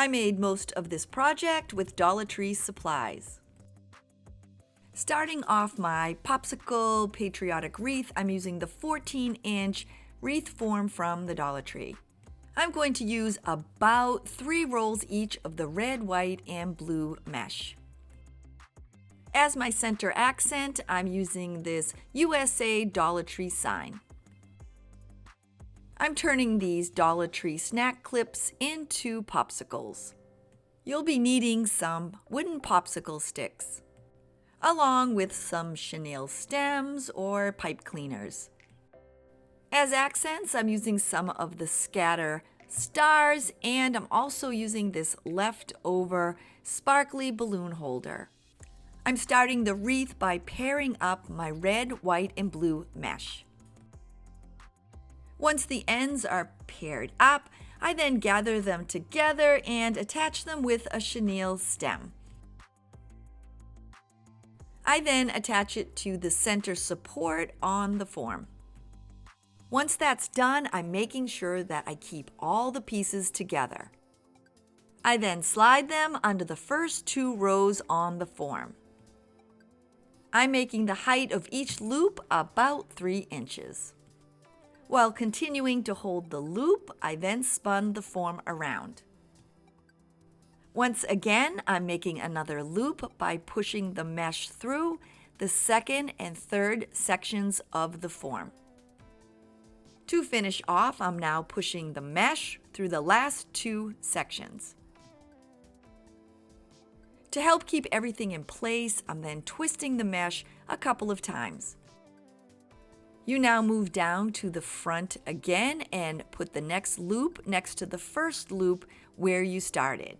I made most of this project with Dollar Tree supplies. Starting off my Popsicle Patriotic wreath, I'm using the 14-inch wreath form from the Dollar Tree. I'm going to use about 3 rolls each of the red, white, and blue mesh. As my center accent, I'm using this USA Dollar Tree sign. I'm turning these Dollar Tree snack clips into popsicles. You'll be needing some wooden popsicle sticks, along with some chenille stems or pipe cleaners. As accents, I'm using some of the scatter stars, and I'm also using this leftover sparkly balloon holder. I'm starting the wreath by pairing up my red, white, and blue mesh. Once the ends are paired up, I then gather them together and attach them with a chenille stem. I then attach it to the center support on the form. Once that's done, I'm making sure that I keep all the pieces together. I then slide them under the first 2 rows on the form. I'm making the height of each loop about 3 inches. While continuing to hold the loop, I then spun the form around. Once again, I'm making another loop by pushing the mesh through the second and third sections of the form. To finish off, I'm now pushing the mesh through the last 2 sections. To help keep everything in place, I'm then twisting the mesh a couple of times. You now move down to the front again and put the next loop next to the first loop where you started.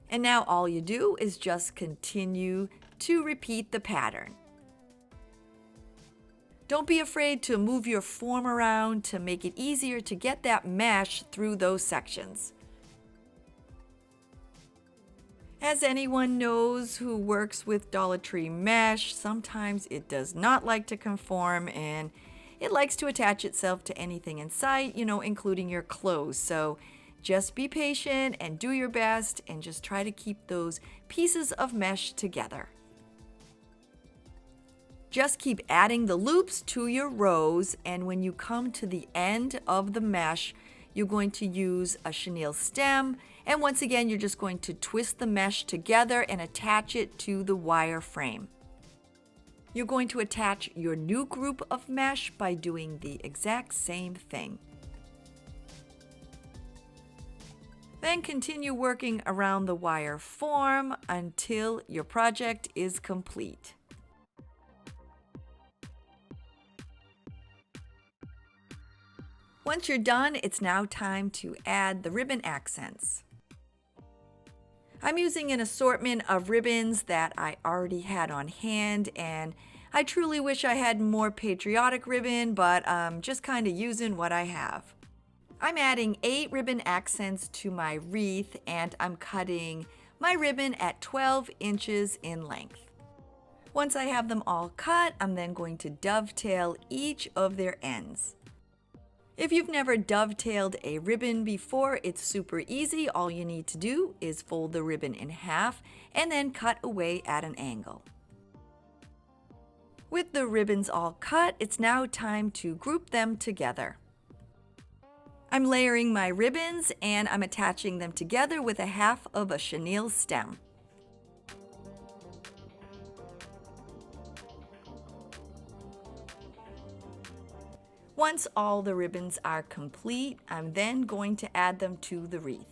And now all you do is just continue to repeat the pattern. Don't be afraid to move your form around to make it easier to get that mesh through those sections. As anyone knows who works with Dollar Tree mesh, sometimes it does not like to conform and it likes to attach itself to anything in sight, including your clothes. So just be patient and do your best and just try to keep those pieces of mesh together. Just keep adding the loops to your rows, and when you come to the end of the mesh, you're going to use a chenille stem, and once again, you're just going to twist the mesh together and attach it to the wire frame. You're going to attach your new group of mesh by doing the exact same thing. Then continue working around the wire form until your project is complete. Once you're done, it's now time to add the ribbon accents. I'm using an assortment of ribbons that I already had on hand, and I truly wish I had more patriotic ribbon, but I'm just kind of using what I have. I'm adding 8 ribbon accents to my wreath, and I'm cutting my ribbon at 12 inches in length. Once I have them all cut, I'm then going to dovetail each of their ends. If you've never dovetailed a ribbon before, it's super easy. All you need to do is fold the ribbon in half and then cut away at an angle. With the ribbons all cut, it's now time to group them together. I'm layering my ribbons and I'm attaching them together with a half of a chenille stem. Once all the ribbons are complete, I'm then going to add them to the wreath.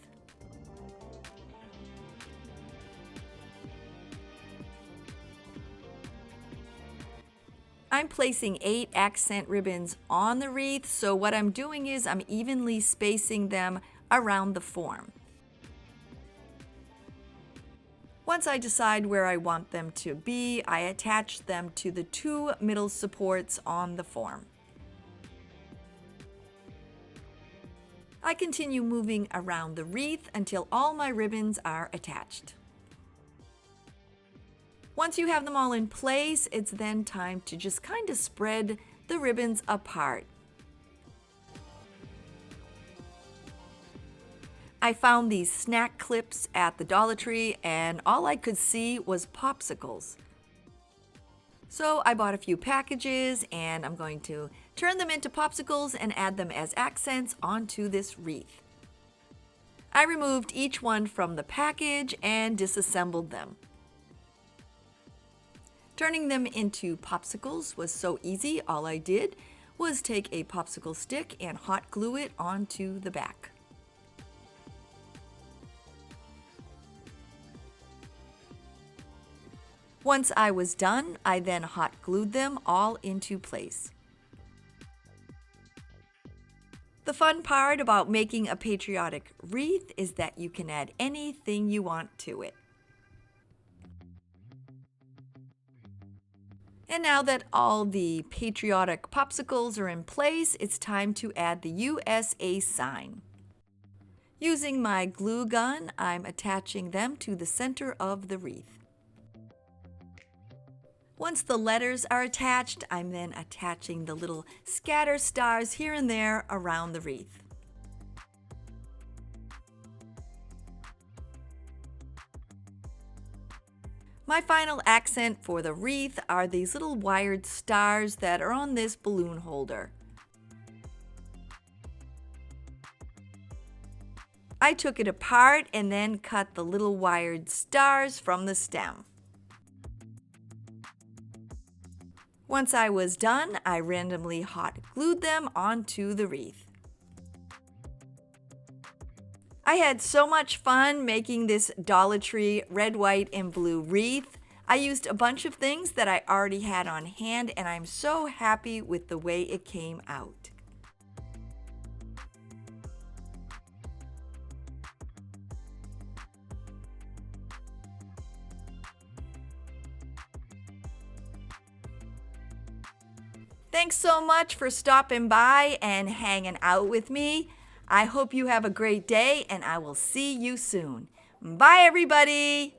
I'm placing 8 accent ribbons on the wreath, so what I'm doing is I'm evenly spacing them around the form. Once I decide where I want them to be, I attach them to the 2 middle supports on the form. I continue moving around the wreath until all my ribbons are attached. Once you have them all in place, it's then time to just kind of spread the ribbons apart. I found these snack clips at the Dollar Tree and all I could see was Popsicles. So I bought a few packages and I'm going to turn them into Popsicles and add them as accents onto this wreath. I removed each one from the package and disassembled them. Turning them into Popsicles was so easy. All I did was take a popsicle stick and hot glue it onto the back. Once I was done, I then hot glued them all into place. The fun part about making a patriotic wreath is that you can add anything you want to it. And now that all the patriotic popsicles are in place, it's time to add the USA sign. Using my glue gun, I'm attaching them to the center of the wreath. Once the letters are attached, I'm then attaching the little scatter stars here and there around the wreath. My final accent for the wreath are these little wired stars that are on this balloon holder. I took it apart and then cut the little wired stars from the stem. Once I was done, I randomly hot glued them onto the wreath. I had so much fun making this Dollar Tree red, white, and blue wreath. I used a bunch of things that I already had on hand, and I'm so happy with the way it came out. Thanks so much for stopping by and hanging out with me. I hope you have a great day and I will see you soon. Bye, everybody.